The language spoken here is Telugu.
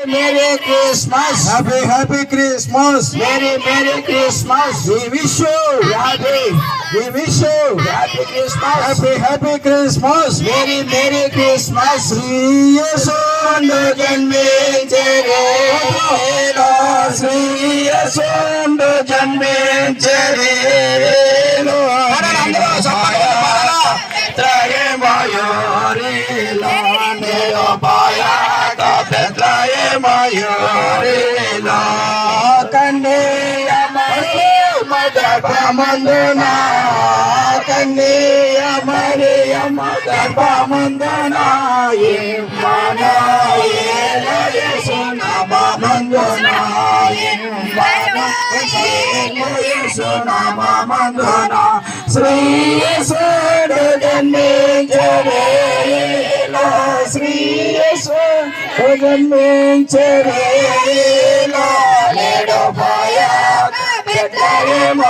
Merry Christmas. Happy Christmas. Merry Christmas. We wish you Happy Happy Christmas. Happy Christmas. Merry Christmas. శ్రీయసుండు జన్మించెను శ్రీయసుండు జన్మించెను గర్భమందునా కన్యా మరియమ్మ గర్భమందునా యేసు నామమందునా యేసు నామమందునా శ్రీ యేసుడు జన్మించెను శ్రీ యేసుడు జన్మించెను నేడు పోయా Bethlehem,